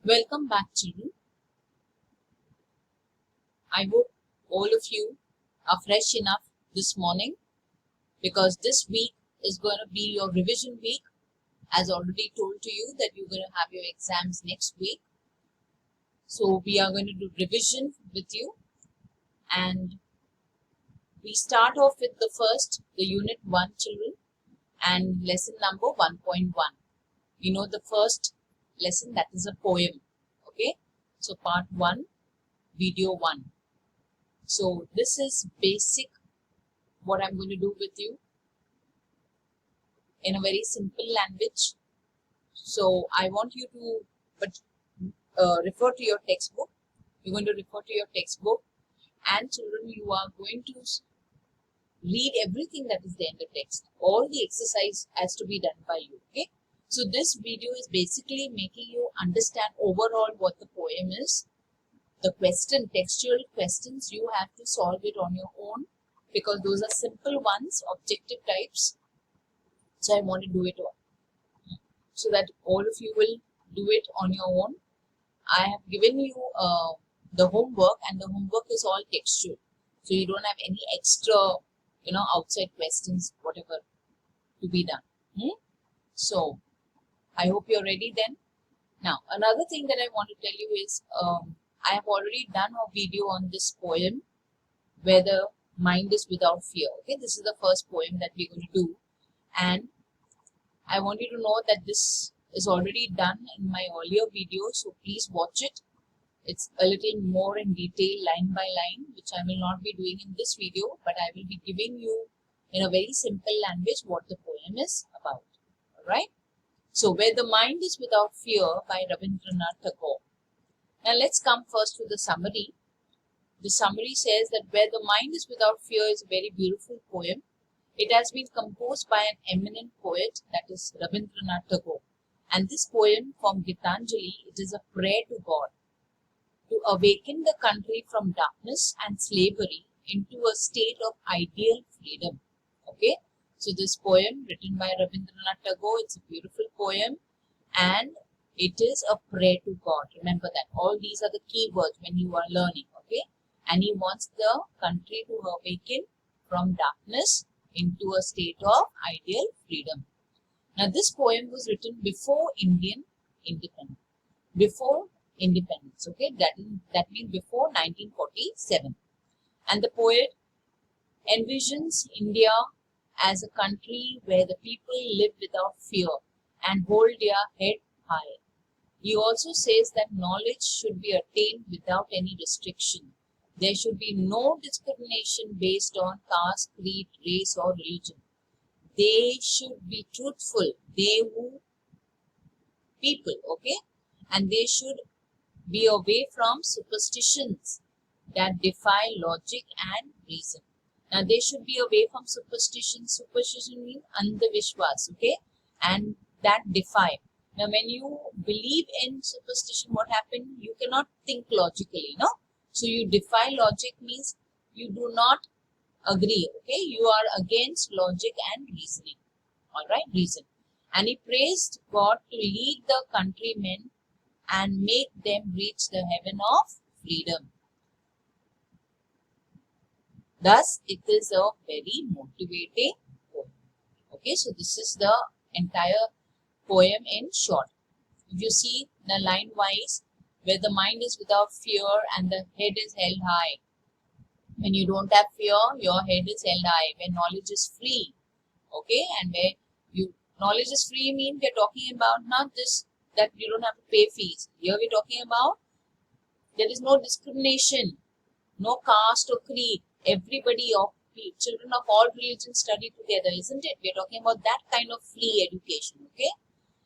Welcome back, children. I hope all of you are fresh enough this morning because this week is going to be your revision week. As already told to you that you're going to have your exams next week. So we are going to do revision with you, and we start off with the unit 1, children, and lesson number 1.1. You know the first lesson, that is a poem. Okay, so part 1, video 1. So this is basic what I'm going to do with you in a very simple language. So I want you to refer to your textbook. You're going to refer to your textbook, and children, you are going to read everything that is there in the text. All the exercise has to be done by you. Okay. So this video is basically making you understand overall what the poem is. The textual questions, you have to solve it on your own because those are simple ones, objective types. So I want to do it all so that all of you will do it on your own. I have given you the homework, and the homework is all textual. So you don't have any extra, outside questions, whatever to be done. So I hope you're ready then. Now, another thing that I want to tell you is I have already done a video on this poem where the mind is without fear. Okay, this is the first poem that we're going to do, and I want you to know that this is already done in my earlier video, so please watch it. It's a little more in detail, line by line, which I will not be doing in this video, but I will be giving you in a very simple language what the poem is about. Alright? So, Where the Mind is Without Fear by Rabindranath Tagore. Now, let's come first to the summary. The summary says that Where the Mind is Without Fear is a very beautiful poem. It has been composed by an eminent poet, that is Rabindranath Tagore. And this poem from Gitanjali, it is a prayer to God to awaken the country from darkness and slavery into a state of ideal freedom. Okay, so this poem written by Rabindranath Tagore, it's a beautiful poem and it is a prayer to God. Remember that all these are the key words when you are learning. Okay, and he wants the country to awaken from darkness into a state of ideal freedom. Now this poem was written before Indian independence. Before independence, okay, that means before 1947. And the poet envisions India as a country where the people live without fear and hold their head high. He also says that knowledge should be attained without any restriction. There should be no discrimination based on caste, creed, race or religion. They should be truthful, people, okay, and they should be away from superstitions that defy logic and reason. Now, they should be away from superstition. Superstition means andhavishwas, okay, and that defy. Now, when you believe in superstition, what happened? You cannot think logically, no? So, you defy logic means you do not agree, okay? You are against logic and reasoning, all right, reason. And he praised God to lead the countrymen and make them reach the heaven of freedom. Thus, it is a very motivating poem. Okay, so this is the entire poem in short. If you see the line wise, where the mind is without fear and the head is held high. When you don't have fear, your head is held high. When knowledge is free, okay, and where knowledge is free means we are talking about not just that you don't have to pay fees. Here we're talking about there is no discrimination, no caste or creed. Everybody of children of all religions study together, isn't it? We're talking about that kind of free education, okay?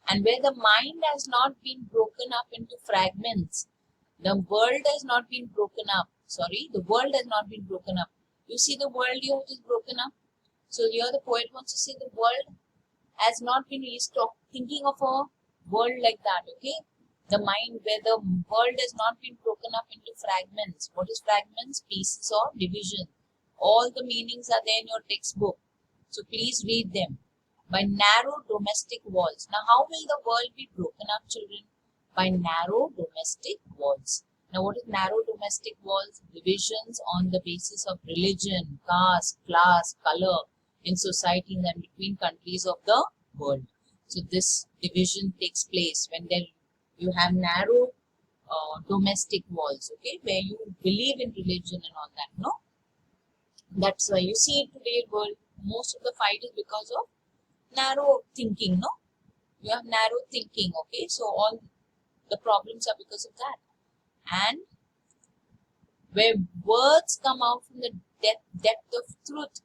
And where the mind has not been broken up into fragments, the world has not been broken up. The world has not been broken up. You see the world here which is broken up. So here the poet wants to say the world has not been thinking of a world like that, okay? The mind where the world has not been broken up into fragments. What is fragments? Pieces or division. All the meanings are there in your textbook. So please read them. By narrow domestic walls. Now how will the world be broken up, children? by narrow domestic walls. Now, what is narrow domestic walls? Divisions on the basis of religion, caste, class, color in society and between countries of the world. So, this division takes place when you have narrow domestic walls, okay, where you believe in religion and all that, no? That's why you see in today's world, most of the fight is because of narrow thinking, no? You have narrow thinking, okay? So all the problems are because of that. And where words come out from the depth of truth.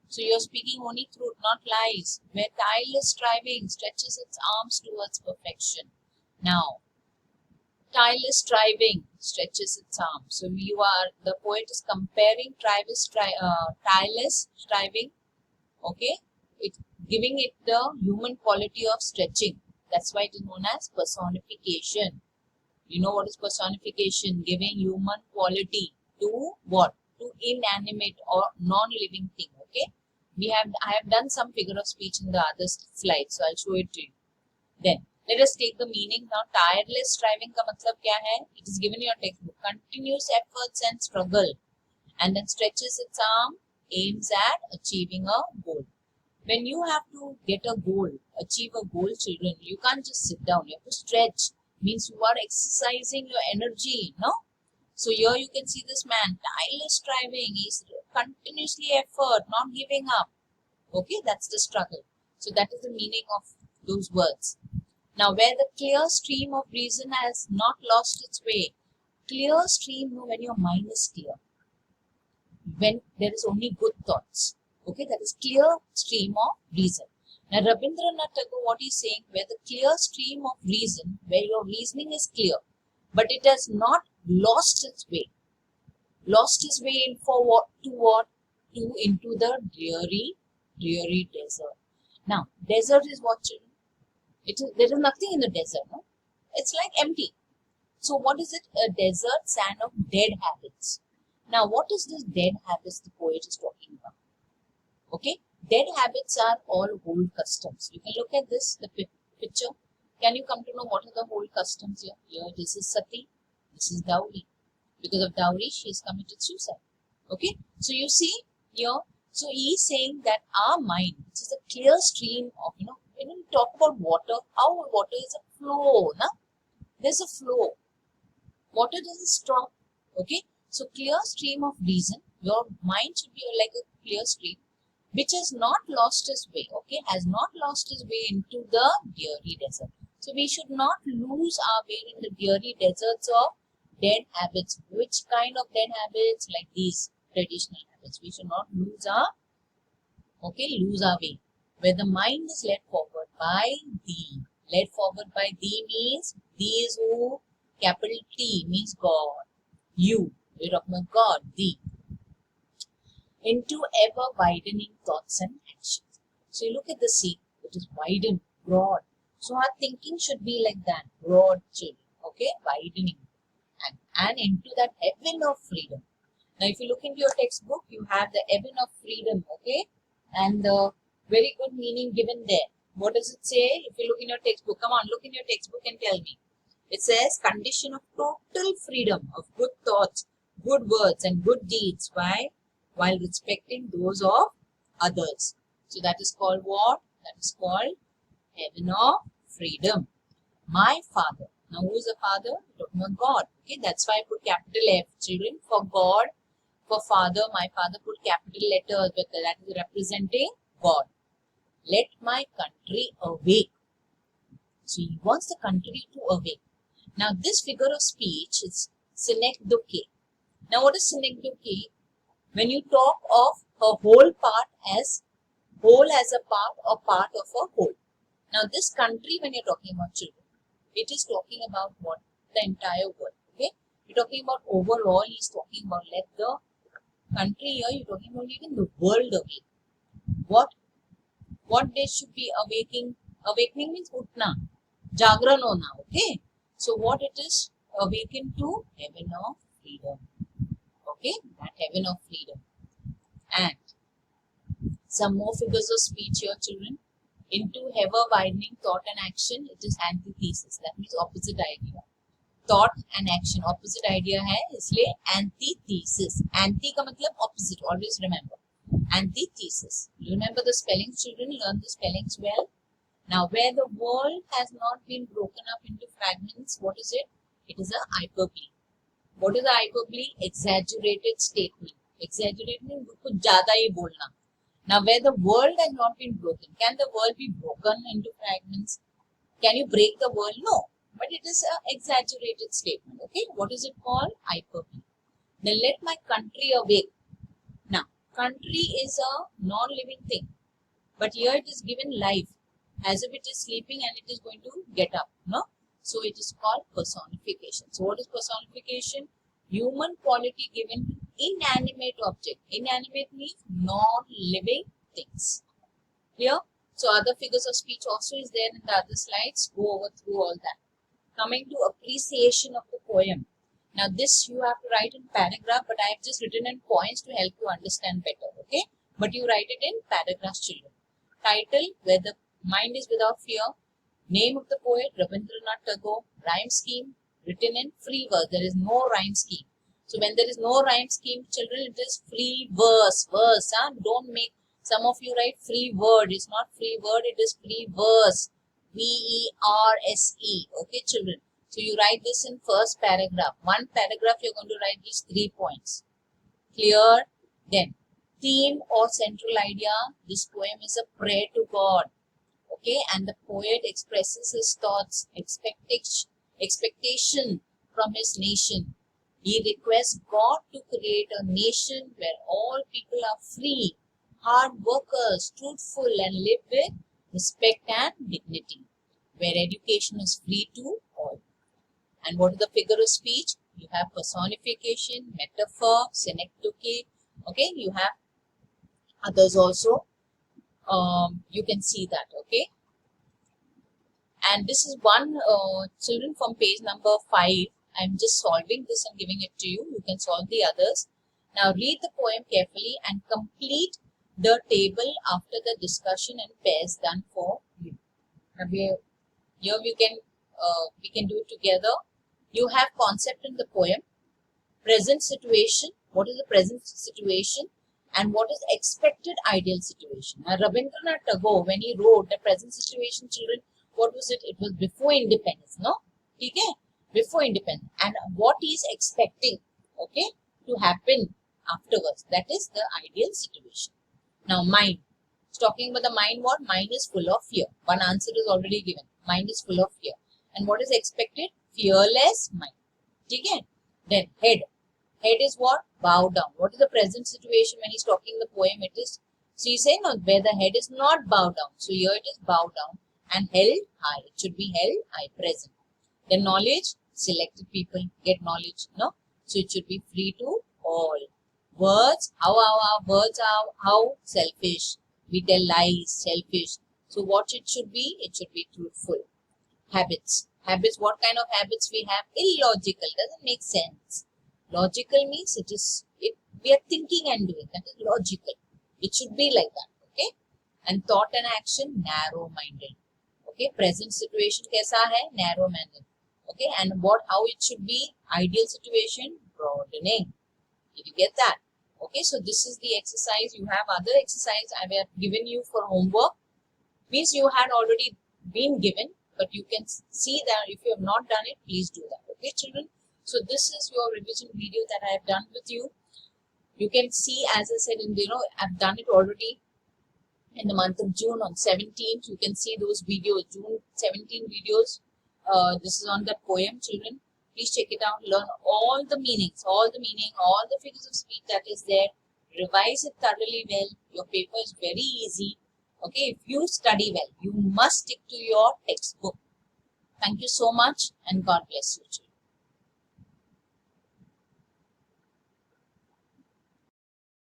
So you're speaking only truth, not lies. Where tireless striving stretches its arms towards perfection. Now, tireless striving stretches its arms. So the poet is comparing tireless striving, okay? Giving it the human quality of stretching. That's why it is known as personification. You know what is personification? Giving human quality to what? To inanimate or non-living thing. Okay. I have done some figure of speech in the other slide, so I'll show it to you. Then let us take the meaning now. Tireless striving का मतलब क्या है? It is given in your textbook. Continuous efforts and struggle, and then stretches its arm, aims at achieving a goal. When you have to get a goal, achieve a goal, children, you can't just sit down. You have to stretch. Means you are exercising your energy, no? So here you can see this man, tireless striving. He's continuously effort, not giving up. Okay, that's the struggle. So that is the meaning of those words. Now, where the clear stream of reason has not lost its way. Clear stream, when your mind is clear. When there is only good thoughts. Okay, that is clear stream of reason. Now, Rabindranath Tagore, what he's saying, where the clear stream of reason, where your reasoning is clear, but it has not lost its way. Lost its way in for what? To what? To into the dreary desert. Now, desert is what, children? There is nothing in the desert, no? It's like empty. So, what is it? A desert, sand of dead habits. Now, what is this dead habits the poet is talking about? Okay, dead habits are all old customs. You can look at this, the picture. Can you come to know what are the old customs here? Here, this is Sati, this is Dowry. Because of dowry, she has committed suicide. Okay, so you see here, so he is saying that our mind, which is a clear stream of, when we talk about water, how water is a flow, na? There's a flow. Water doesn't stop. Okay, so clear stream of reason, your mind should be like a clear stream, which has not lost its way, okay, has not lost its way into the dreary desert. So we should not lose our way in the dreary deserts of dead habits. Which kind of dead habits? Like these traditional habits. We should not lose our way. Where the mind is led forward by thee. Led forward by thee means thee is who? Capital T means God. You. We're talking about God, thee. Into ever widening thoughts and actions. So you look at the sea, it is widened, broad. So our thinking should be like that, broad, children, okay, widening, and into that heaven of freedom. Now, if you look into your textbook, you have the heaven of freedom, okay, and the very good meaning given there. What does it say? If you look in your textbook, come on, look in your textbook and tell me. It says condition of total freedom of good thoughts, good words, and good deeds. Why? While respecting those of others. So that is called what? That is called heaven of freedom. My father. Now who is the father? We're talking about God. Okay, that's why I put capital F, children. For God, for father, my father put capital letters, but that is representing God. Let my country awake. So he wants the country to awake. Now this figure of speech is synecdoche. Now what is synecdoche? When you talk of a whole part as whole as a part or part of a whole. Now this country, when you're talking about children, it is talking about what? The entire world. Okay? You're talking about overall, he's talking about let the country here, you're talking about even the world awake. What they should be awakening? Awakening means utna. Jagran hona, okay? So what it is? Awaken to heaven of freedom. Okay? That heaven of freedom. And some more figures of speech here, children. into ever widening thought and action, it is antithesis. That means opposite idea. Thought and action opposite idea है, इसलिए antithesis. Anti का मतलब opposite. Always remember. Antithesis. Remember the spellings, children. Learn the spellings well. Now, where the world has not been broken up into fragments, what is it? It is a hyperbole. What is a hyperbole? Exaggerated statement. Exaggerated means कुछ ज़्यादा ही बोलना. Now, where the world has not been broken, can the world be broken into fragments? Can you break the world? No. But it is an exaggerated statement. Okay. What is it called? Hyperbole. Then let my country awake. Now, country is a non-living thing. But here it is given life. As if it is sleeping and it is going to get up. No? So it is called personification. So what is personification? Human quality given inanimate object. Inanimate means non-living things. Clear? So other figures of speech also is there in the other slides. Go over through all that. Coming to appreciation of the poem. Now this you have to write in paragraph, but I have just written in points to help you understand better. Okay? But you write it in paragraphs, children. Title, where the mind is without fear. Name of the poet, Rabindranath Tagore. Rhyme scheme, written in free verse. There is no rhyme scheme. So when there is no rhyme scheme, children, it is free verse. Verse, huh? Don't make, some of you write free word. It's not free word, it is free verse. V-E-R-S-E. Okay, children. So you write this in first paragraph. One paragraph, you're going to write these 3 points. Clear? Then, theme or central idea. This poem is a prayer to God. Okay, and the poet expresses his thoughts, expectation from his nation. He requests God to create a nation where all people are free, hard workers, truthful, and live with respect and dignity, where education is free to all. And what is the figure of speech? You have personification, metaphor, synecdoche. Okay, you have others also. You can see that. Okay, and this is one children from page number 5. I'm just solving this and giving it to you. You can solve the others. Now read the poem carefully and complete the table after the discussion in pairs done for you. Now here we can do it together. You have concept in the poem, present situation. What is the present situation? And what is expected ideal situation? Now Rabindranath Tagore, when he wrote the present situation, children, what was it? It was before independence, no? Okay? Before independence. And what he is expecting, okay, to happen afterwards. That is the ideal situation. Now mind. It's talking about the mind. What? Mind is full of fear. One answer is already given. Mind is full of fear. And what is expected? Fearless mind. Okay? Then head. Head is what? Bow down. What is the present situation when he's talking the poem? It is, so you say no, where the head is not bowed down. So here it is bow down and held high. It should be held high, present. Then knowledge, selected people get knowledge, no? So it should be free to all. Words, how words are, how? Selfish. We tell lies, selfish. So what it should be? It should be truthful. Habits. Habits, what kind of habits we have? Illogical, doesn't make sense. Logical means we are thinking and doing. That is logical. It should be like that. Okay. And thought and action, narrow-minded. Okay. Present situation kaisa hai? Narrow-minded. Okay. And how it should be? Ideal situation, broadening. Did you get that? Okay. So this is the exercise. You have other exercise I have given you for homework. Means you had already been given, but you can see that if you have not done it, please do that. Okay, children. So this is your revision video that I have done with you. You can see, as I said, I've done it already in the month of June on 17th. You can see those videos, June 17 videos. This is on that poem, children. Please check it out. Learn all the meanings, all the figures of speech that is there. Revise it thoroughly well. Your paper is very easy. Okay, if you study well, you must stick to your textbook. Thank you so much and God bless you, children.